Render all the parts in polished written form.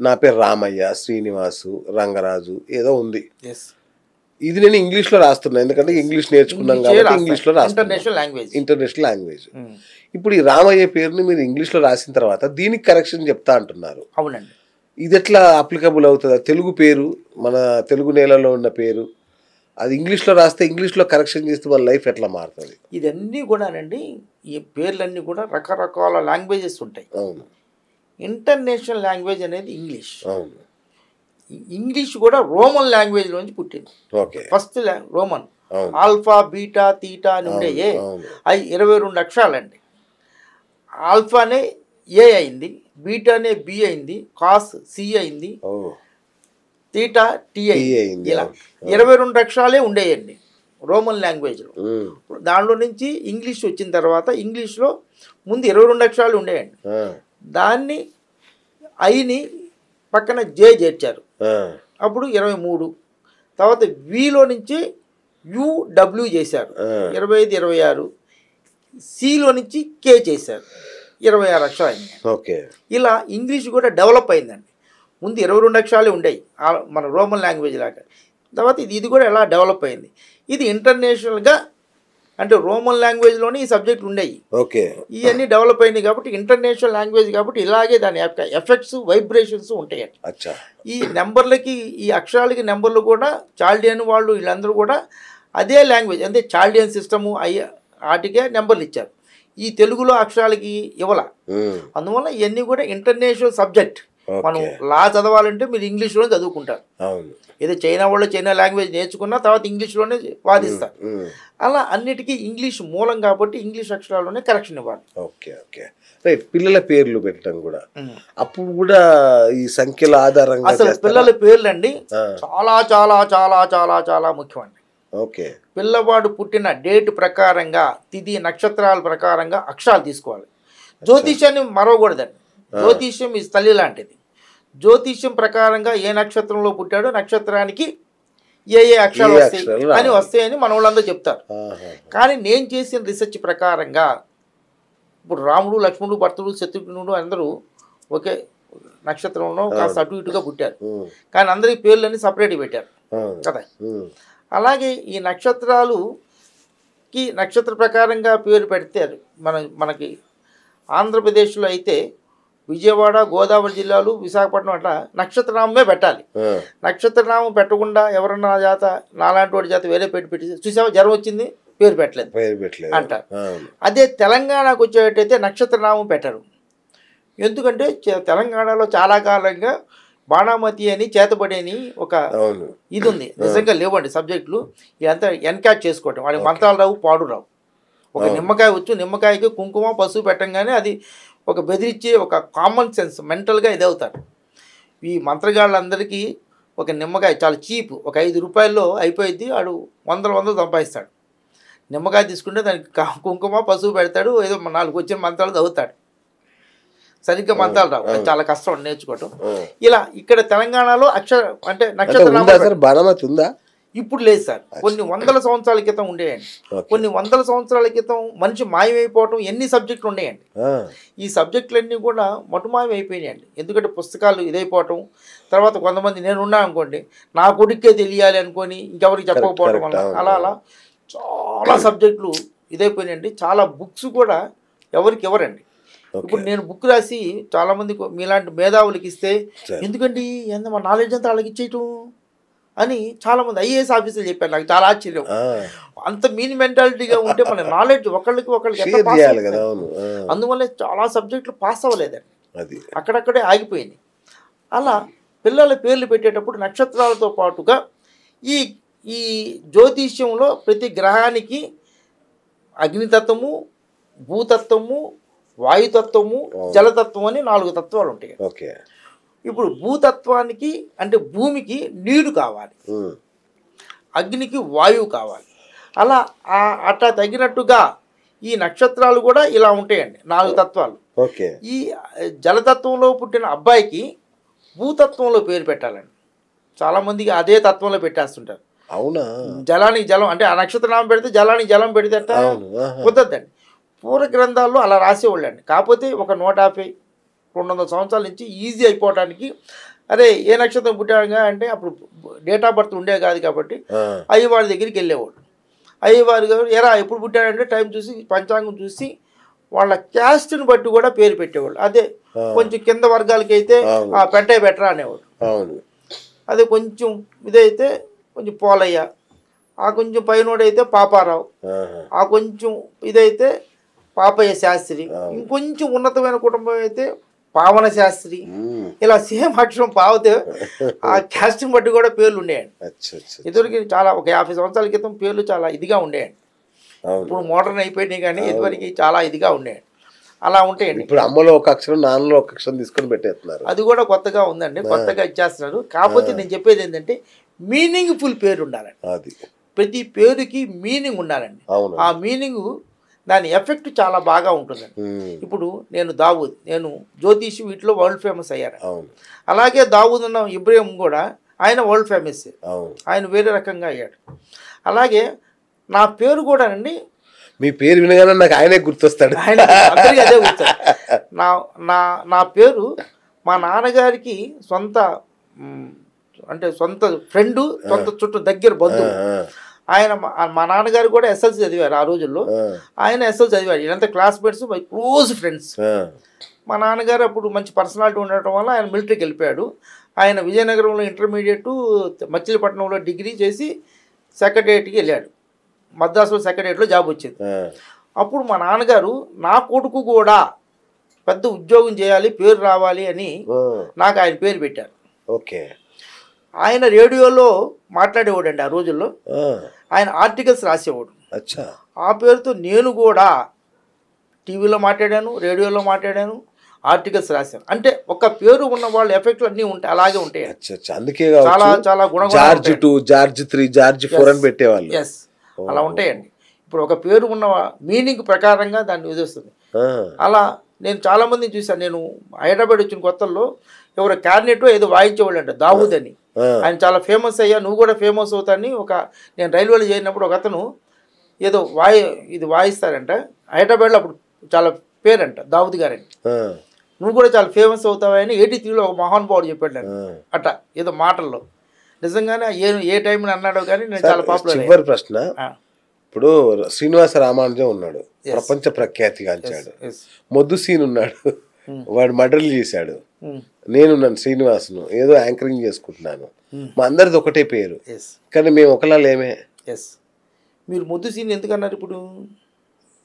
నా పేరు రామయ్య, శ్రీనివాసు, రంగరాజు ఏదో ఉంది. ఎస్, ఇది నేను ఇంగ్లీష్లో రాస్తున్నా, ఎందుకంటే ఇంగ్లీష్ నేర్చుకున్నాం కాబట్టి ఇంగ్లీష్లో రాస్తున్నా, ఇంటర్నేషనల్ లాంగ్వేజ్. ఇప్పుడు ఈ రామయ్య పేరుని మీరు ఇంగ్లీష్లో రాసిన తర్వాత దీనికి కరెక్షన్ చెప్తా అంటున్నారు. అవునండి. ఇది ఎట్లా అప్లికబుల్ అవుతుందా? తెలుగు పేరు, మన తెలుగు నేలలో ఉన్న పేరు, అది ఇంగ్లీష్లో రాస్తే ఇంగ్లీష్లో కరెక్షన్ చేస్తే మన లైఫ్ ఎట్లా మారుతుంది? ఇదన్నీ కూడానండి, ఈ పేర్లన్నీ కూడా రకరకాల లాంగ్వేజెస్ ఉంటాయి. అవును. ఇంటర్నేషనల్ లాంగ్వేజ్ అనేది ఇంగ్లీష్. అవును. ఇంగ్లీష్ కూడా రోమన్ లాంగ్వేజ్ లోంచి పుట్టింది. Okay. First Roman, alpha beta theta అని ఉండేయే, అవి 22 అక్షరాలండి. ఆల్ఫానే ఏ అయింది, బీటానే బి అయింది, కాస్ సి అయింది, తీటా టీ అయింది. ఇలా 22 అక్షరాలే ఉండేయండి రోమన్ లాంగ్వేజ్లో. దానిలో నుంచి ఇంగ్లీష్ వచ్చిన తర్వాత ఇంగ్లీష్లో ముందు 22 అక్షరాలు ఉండేయండి. దాన్ని ఐని పక్కన జే చేర్చారు, అప్పుడు 23. తర్వాత విలో నుంచి యుడబ్ల్యూ చేశారు, 25, 26. సిలో నుంచి కే చేశారు, 26 అక్షరాలు అయింది. ఓకే. ఇలా ఇంగ్లీష్ కూడా డెవలప్ అయిందండి. ముందు 22 అక్షరాలు ఉండేవి మన రోమన్ లాంగ్వేజ్ లాగా. తర్వాత ఇది కూడా ఎలా డెవలప్ అయింది. ఇది ఇంటర్నేషనల్గా అంటే రోమన్ లాంగ్వేజ్లోనే ఈ సబ్జెక్టులు ఉండేవి. ఓకే. ఇవన్నీ డెవలప్ అయింది కాబట్టి ఇంటర్నేషనల్ లాంగ్వేజ్ కాబట్టి ఇలాగే దాని ఎఫెక్ట్స్, వైబ్రేషన్స్ ఉంటాయండి. ఈ నెంబర్లకి, ఈ అక్షరాలకి నెంబర్లు కూడా చాల్డియన్ వాళ్ళు వీళ్ళందరూ కూడా అదే లాంగ్వేజ్, అంటే చాల్డియన్ సిస్టము వాటికే నెంబర్లు ఇచ్చారు. ఈ తెలుగులో అక్షరాలకి ఇవ్వాల. అందువల్ల ఇవన్నీ కూడా ఇంటర్నేషనల్ సబ్జెక్ట్. మనం లా చదవాలంటే మీరు ఇంగ్లీష్లోనే చదువుకుంటారు. ఏదో చైనా వాళ్ళు చైనా లాంగ్వేజ్ నేర్చుకున్నా తర్వాత ఇంగ్లీష్లోనే వాదిస్తారు. అలా అన్నిటికీ ఇంగ్లీష్ మూలం కాబట్టి ఇంగ్లీష్ అక్షరాల్లోనే కరెక్షన్ ఇవ్వాలి. ఓకే. Okay, right. పిల్లల పేర్లు పెట్టడం కూడా అప్పుడు కూడా ఈ సంఖ్యల ఆధారంగా అసలు పిల్లల పేర్లు అండి చాలా చాలా చాలా చాలా చాలా ముఖ్యం అండి. ఓకే. పిల్లవాడు పుట్టిన డేట్ ప్రకారంగా, తిథి నక్షత్రాల ప్రకారంగా అక్షరాలు తీసుకోవాలి. జ్యోతిష్యాన్ని మరవకూడదండి. జ్యోతిష్యం ఈ తల్లి లాంటిది. జ్యోతిష్యం ప్రకారంగా ఏ నక్షత్రంలో పుట్టాడో నక్షత్రానికి ఏ ఏ అక్షరాలు వస్తాయని మన వాళ్ళందరూ చెప్తారు. కానీ నేను చేసిన రీసెర్చ్ ప్రకారంగా ఇప్పుడు రాముడు, లక్ష్మణుడు, భరతుడు, శత్రుఘ్నుడు అందరూ ఒకే నక్షత్రంలో కాస్త అటు ఇటుగా పుట్టారు. కానీ అందరికి పేర్లన్నీ సపరేట్గా పెట్టారు కదా. అలాగే ఈ నక్షత్రాలుకి నక్షత్ర ప్రకారంగా పేరు పెడతారు. మనకి ఆంధ్రప్రదేశ్లో అయితే విజయవాడ, గోదావరి జిల్లాలు, విశాఖపట్నం అట్లా నక్షత్రనామే పెట్టాలి. నక్షత్రనామం పెట్టకుండా ఎవరన్నా జాత నాలాంటి వాడి జాత వేరే పెట్టి చూసావా జ్వరం వచ్చింది పేరు పెట్టలేదు అంటారు. అదే తెలంగాణకు వచ్చేటైతే నక్షత్రనామం పెట్టరు. ఎందుకంటే తెలంగాణలో చాలా కాలంగా బాణామతి అని, చేతబడి అని ఒక ఇది ఉంది. నిజంగా లేవండి సబ్జెక్టులు. ఇదంతా ఎన్కాట్ చేసుకోవటం. వాడి మంత్రాలు రావు, పాడు రావు. ఒక నిమ్మకాయ వచ్చు, నిమ్మకాయకి కుంకుమ, పసుపు పెట్టంగానే అది ఒక బెదిరించే ఒక కామన్ సెన్స్ మెంటల్గా ఇదవుతారు. ఈ మంత్రగాళ్ళందరికీ ఒక నిమ్మకాయ చాలా చీప్, ఒక 5 రూపాయల్లో అయిపోయింది. వాడు వందలు సంపాదిస్తాడు. నిమ్మకాయ తీసుకుంటే దానికి కుంకుమ, పసుపు పెడతాడు, ఏదో 4 వచ్చిన మంత్రాలు చదువుతాడు. సరిగ్గా మంత్రాలు రావు, చాలా కష్టం నేర్చుకోవటం. ఇలా ఇక్కడ తెలంగాణలో అంటే నక్షత్రం ఇప్పుడు లేదు సార్. కొన్ని వందల సంవత్సరాల క్రితం ఉండేయండి. కొన్ని వందల సంవత్సరాల క్రితం మనిషి మాయమైపోవటం ఎన్ని సబ్జెక్టులు ఉండేయండి. ఈ సబ్జెక్టులన్నీ కూడా మటుమాయం అయిపోయినాయండి. ఎందుకంటే పుస్తకాలు ఇదైపోవటం, తర్వాత కొంతమంది నేనున్నా అనుకోండి నా కొడుకే తెలియాలి అనుకొని ఇంకెవరికి చెప్పకపోవడం వల్ల అలా చాలా సబ్జెక్టులు ఇదైపోయినాయండి. చాలా బుక్స్ కూడా ఎవరికి ఎవరండి. ఇప్పుడు నేను బుక్ రాసి చాలామంది మీలాంటి మేధావులకి ఇస్తే ఎందుకండి ఎంత మా నాలెడ్జ్ అంతా వాళ్ళకి ఇచ్చేయటం అని చాలామంది ఐఏఎస్ ఆఫీసర్లు చెప్పారు. నాకు చాలా ఆశ్చర్యం. అంత మీన్ మెంటాలిటీగా ఉంటే మన నాలెడ్జ్ ఒకళ్ళకి అందువల్ల చాలా సబ్జెక్టులు పాస్ అవ్వలేదండి, అక్కడక్కడే ఆగిపోయింది. అలా పిల్లల పేర్లు పెట్టేటప్పుడు నక్షత్రాలతో పాటుగా ఈ జ్యోతిష్యంలో ప్రతి గ్రహానికి అగ్నితత్వము, భూతత్వము, వాయుతత్వము, జలతత్వం అని 4 తత్వాలు ఉంటాయి. ఇప్పుడు భూతత్వానికి అంటే భూమికి నీరు కావాలి, అగ్నికి వాయువు కావాలి. అట్లా తగినట్టుగా ఈ నక్షత్రాలు కూడా ఇలా ఉంటాయండి, 4 తత్వాలు. ఈ జలతత్వంలో పుట్టిన అబ్బాయికి భూతత్వంలో పేరు పెట్టాలండి. చాలామందికి అదే తత్వంలో పెట్టేస్తుంటారు. అవునా? జలానికి జలం అంటే ఆ నక్షత్రనామం పెడితే జలానికి జలం పెడితే కుదరదండి. పూర్వ గ్రంథాల్లో అలా రాసేవాళ్ళండి. కాకపోతే ఒక 150-200 సంవత్సరాల నుంచి ఈజీ అయిపోవడానికి అరే ఏ నక్షత్రం పుట్టాడుగా అంటే అప్పుడు డేట్ ఆఫ్ బర్త్ ఉండే కాదు కాబట్టి అయ్యవారి దగ్గరికి వెళ్ళేవాడు. అయ్యవారి గారు ఎరా ఎప్పుడు పుట్టాడంటే టైం చూసి పంచాంగం చూసి వాళ్ళ క్యాస్ట్ని బట్టి కూడా పేరు పెట్టేవాళ్ళు. అదే కొంచెం కింద వర్గాలకి అయితే పెట్టే బెటరా అనేవాడు. అదే కొంచెం ఇదైతే కొంచెం పోలయ్య, ఆ కొంచెం పైనోడైతే పాపారావు, ఆ కొంచెం ఇదైతే పాపయ్య శాస్త్రి, ఇంకొంచెం ఉన్నతమైన కుటుంబం అయితే పావన శాస్త్రి, ఇలా సేమ్ అక్షరం పావుతే ఆ క్యాస్ట్ని బట్టి కూడా పేర్లు ఉండేయండి. ఇదివరకు చాలా ఒక 50 సంవత్సరాల క్రితం పేర్లు చాలా ఇదిగా ఉండేయండి. ఇప్పుడు మోడర్న్ అయిపోయినాయి కానీ ఇదివరకు చాలా ఇదిగా ఉండేయండి. అలా ఉంటాయండి. ఇప్పుడు అమ్మలో ఒక అక్షరం నాన్నలో ఒక అక్షరం తీసుకొని పెట్టేస్తున్నారు. అది కూడా కొత్తగా ఉందండి, కొత్తగా ఇచ్చేస్తున్నారు. కాకపోతే నేను చెప్పేది ఏంటంటే మీనింగ్ఫుల్ పేరు ఉండాలండి. అది ప్రతి పేరుకి మీనింగ్ ఉండాలండి. ఆ మీనింగ్ దాని ఎఫెక్ట్ చాలా బాగా ఉంటుందండి. ఇప్పుడు నేను దావూద్, నేను జ్యోతిష్ వీటిలో వరల్డ్ ఫేమస్ అయ్యాను. అలాగే దావూద్ అన్న ఇబ్రాహిం కూడా ఆయన వరల్డ్ ఫేమస్, ఆయన వేరే రకంగా అయ్యాడు. అలాగే నా పేరు కూడా అండి, మీ పేరు వినగానే నాకు ఆయనే గుర్తొస్తాడు. ఆయన అందరికీ అదే గుర్తాడు. నా పేరు మా నాన్నగారికి సొంత అంటే సొంత ఫ్రెండు, సొంత చుట్టూ దగ్గర బంధువు. ఆయన మా నాన్నగారు కూడా ఎస్ఎల్సీ చదివారు ఆ రోజుల్లో. ఆయన ఎస్ఎల్సీ చదివారు, ఇదంతా క్లాస్మేట్స్, మై క్లోజ్ ఫ్రెండ్స్. మా నాన్నగారు అప్పుడు మంచి పర్సనాలిటీ ఉండటం వల్ల ఆయన మిలిటరీకి వెళ్ళిపోయాడు. ఆయన విజయనగరంలో ఇంటర్మీడియట్, మచిలీపట్నంలో డిగ్రీ చేసి సెక్రటరియట్కి వెళ్ళాడు. మద్రాసులో సెక్రటరియట్లో జాబ్ వచ్చింది. అప్పుడు మా నాన్నగారు నా కొడుకు కూడా పెద్ద ఉద్యోగం చేయాలి, పేరు రావాలి అని నాకు ఆయన పేరు పెట్టారు. ఓకే. ఆయన రేడియోలో మాట్లాడేవాడు అండి ఆ రోజుల్లో. ఆయన ఆర్టికల్స్ రాసేవాడు. ఆ పేరుతో నేను కూడా టీవీలో మాట్లాడాను, రేడియోలో మాట్లాడాను, ఆర్టికల్స్ రాశాను. అంటే ఒక పేరు ఉన్న వాళ్ళ ఎఫెక్ట్లు అన్నీ ఉంటాయి, అలాగే ఉంటాయి. అందుకే చాలా చాలా గుణం. జార్జ్ 2, జార్జ్ 3, జార్జ్ 4 అని పెట్టేవాళ్ళు. ఎస్, అలా ఉంటాయండి. ఇప్పుడు ఒక పేరు ఉన్న మీనింగ్ ప్రకారంగా దాన్ని వదిలేస్తుంది. అలా నేను చాలామందిని చూశాను. నేను హైదరాబాద్ వచ్చిన కొత్తల్లో ఎవరు క్యారినెట్ ఏదో వాయించేవాళ్ళు అంట, దావూద్ అని. ఆయన చాలా ఫేమస్ అయ్యా, నువ్వు కూడా ఫేమస్ అవుతాని నేను రైల్వేలో చేరినప్పుడు ఒక అతను ఏదో ఇది వాయిస్తారంట హైదరాబాద్లో. అప్పుడు చాలా పేరంట దావూద్ గారని. నువ్వు కూడా చాలా ఫేమస్ అవుతావని 83లో ఒక మహానుభావుడు చెప్పాడు నేను అట్ట ఏదో మాటల్లో. నిజంగానే ఏ టైంలో అన్నాడో కానీ నేను చాలా పాపులర్. చివరి ప్రశ్న, ఇప్పుడు శ్రీనివాస రామానుజం ఉన్నాడు, ప్రపంచ ప్రఖ్యాతిగాంచాడు. మొద్దు సీన్ ఉన్నాడు, వాడు మర్డర్లు చేశాడు. నేనున్నాను శ్రీనివాసును, ఏదో యాంకరింగ్ చేసుకుంటున్నాను. మా అందరిది ఒకటే పేరు కానీ మేము ఒకలా లేమే. మీరు మొద్దు సీన్ ఎందుకన్నారు? ఇప్పుడు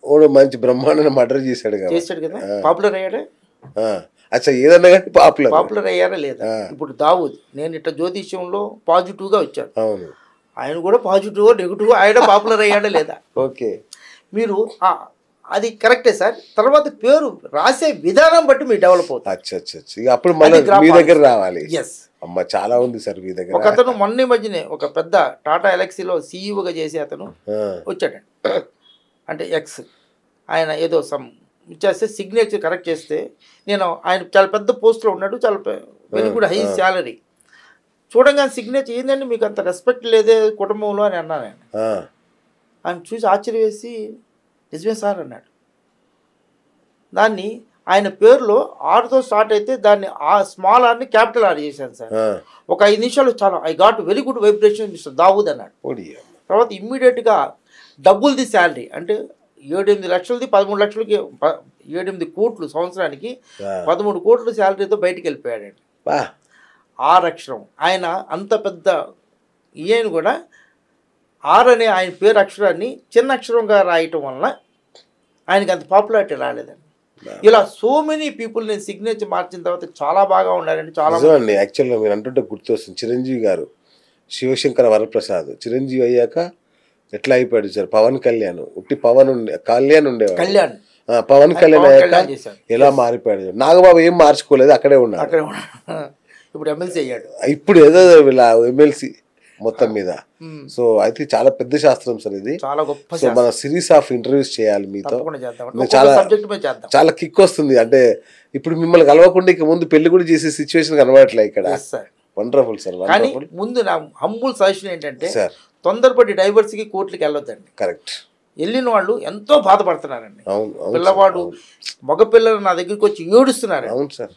ఓడు మంచి బ్రహ్మాండ మర్డర్ చేశాడు కదా, పాపులర్ అయ్యాడా? అచ్చా, ఏదన్నా కానీ పాపులర్ అయ్యారా లేదా? ఇప్పుడు దావూద్ నేను ఇట్లా జ్యోతిష్యంలో పాజిటివ్గా వచ్చాను. అవును, ఆయన కూడా పాజిటివ్ నెగిటివ్ ఆయన పాపులర్ అయ్యాడా లేదా? ఓకే, మీరు అది కరెక్టే సార్. తర్వాత పేరు రాసే విధానం బట్టి మీరు డెవలప్ అవుతారు. అప్పుడు మళ్ళీ మీ దగ్గర రావాలి. ఎస్ అమ్మ, చాలా ఉంది సార్ మీ దగ్గర. ఒక అతను మొన్న మధ్యనే ఒక పెద్ద టాటా ఎలక్సీలో సీఈఓగా చేసే అతను వచ్చాడండి. అంటే ఎక్స్ ఆయన ఏదో ఇచ్చేస్తే సిగ్నేచర్ కరెక్ట్ చేస్తే నేను ఆయన చాలా పెద్ద పోస్ట్లో ఉన్నాడు, చాలా వెరీ గుడ్ హై శాలరీ. చూడంగానే సిగ్నేచర్ ఏంటంటే మీకు అంత రెస్పెక్ట్ లేదే కుటుంబంలో అని అన్నాను. ఆయన చూసి ఆశ్చర్య వేసి నిజమే సార్ అన్నాడు. దాన్ని ఆయన పేరులో ఆర్తో స్టార్ట్ అయితే దాన్ని ఆ స్మాల్ ఆర్ని క్యాపిటల్ ఆర్ చేశాను సార్. ఒక 5 నిమిషాలు చాలా I got very good vibration mister Dawood అన్నాడు. తర్వాత ఇమ్మీడియట్గా డబ్బులది శాలరీ అంటే 7-8 లక్షలది 13 లక్షలకి 7-8 కోట్లు సంవత్సరానికి 13 కోట్ల శాలరీతో బయటికి వెళ్ళిపోయాడండి. ఆర్ అక్షరం ఆయన అంత పెద్ద ఈయన కూడా ఆర్ అనే ఆయన పేరు అక్షరాన్ని చిన్న అక్షరంగా రాయటం వలన ఆయనకి అంత పాపులారిటీ రాలేదండి. ఇలా సో మెనీ పీపుల్ నేను సిగ్నేచర్ మార్చిన తర్వాత చాలా బాగా ఉండాలండి. చాలా అండి. యాక్చువల్గా మీరు అంటుంటే గుర్తొస్తుంది, చిరంజీవి గారు శివశంకర వరప్రసాద్ చిరంజీవి అయ్యాక ఎట్లా అయిపోయాడు సార్? పవన్ కళ్యాణ్ ఉట్టి కళ్యాణ్ ఉండేవాడు. పవన్ కళ్యాణ్ అయ్యాక ఎలా మారిపోయాడు? నాగబాబు ఏం మార్చుకోలేదు, అక్కడే ఉన్నాడు. ఇప్పుడు ఎమ్మెల్సీ అయ్యాడు. ఇప్పుడు ఏదో ఎమ్మెల్సీ మొత్తం మీద. సో అయితే చాలా పెద్ద శాస్త్రం సార్ ఇది. చాలా గొప్ప. సో మన సిరీస్ ఆఫ్ ఇంటర్వ్యూస్ చేయాలి మీతో. చాలా చాలా కిక్ వస్తుంది. అంటే ఇప్పుడు మిమ్మల్ని కలవకుండా ఇక ముందు పెళ్లి కూడా చేసే సిచ్యువేషన్ కనబడట్లే ఇక్కడ. Wonderful sir. కానీ ముందు నా హంబుల్ సజెషన్ ఏంటంటే తొందరపడి డైవర్స్కి కోర్టుకి వెళ్ళొద్దండి. కరెక్ట్. వెళ్ళిన వాళ్ళు ఎంతో బాధపడుతున్నారండి. పిల్లవాడు మగపిల్లలు నా దగ్గరికి వచ్చి ఏడుస్తున్నారు. అవును సార్.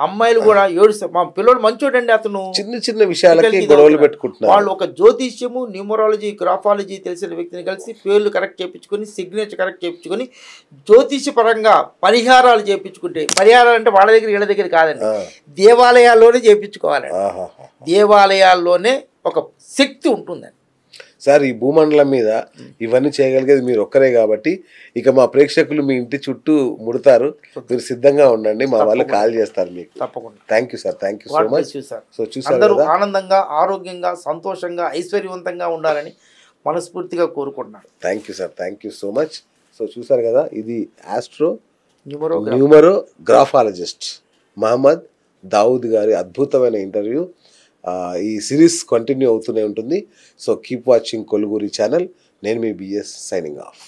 అమ్మాయిలు కూడా ఏడుస్తారు. మా పిల్లడు మంచోడండి, అతను చిన్న చిన్న విషయాలకి గొడవలు పెట్టుకుంటున్నారు. వాళ్ళు ఒక జ్యోతిష్యము, న్యూమరాలజీ, గ్రాఫాలజీ తెలిసిన వ్యక్తిని కలిసి పేర్లు కరెక్ట్ చేయించుకొని, సిగ్నేచర్ కరెక్ట్ చేయించుకొని, జ్యోతిష్య పరంగా పరిహారాలు చేయించుకుంటే, పరిహారాలు అంటే వాళ్ళ దగ్గర వీళ్ళ దగ్గర కాదండి, దేవాలయాల్లోనే చేయించుకోవాలండి. దేవాలయాల్లోనే ఒక శక్తి ఉంటుందండి. సార్, ఈ భూమండలం మీద ఇవన్నీ చేయగలిగేది మీరు ఒక్కరే కాబట్టి ఇక మా ప్రేక్షకులు మీ ఇంటి చుట్టూ ముడతారు. మీరు సిద్ధంగా ఉండండి, మా వాళ్ళు కాల్ చేస్తారు మీకు. తప్పకుండా. Thank you sir, thank you so much. So చూసారు, అందరూ ఆనందంగా, ఆరోగ్యంగా, సంతోషంగా, ఐశ్వర్యవంతంగా ఉండాలని మనస్ఫూర్తిగా కోరుకుంటున్నాను. Thank you sir, thank you so much. So చూసారు కదా, ఇది astro numero graphologist Mohammed Dawood గారి అద్భుతమైన ఇంటర్వ్యూ. ఈ సిరీస్ కంటిన్యూ అవుతూనే ఉంటుంది. So keep watching Koluguri channel. నేను మీ బిఎస్ సైనింగ్ ఆఫ్.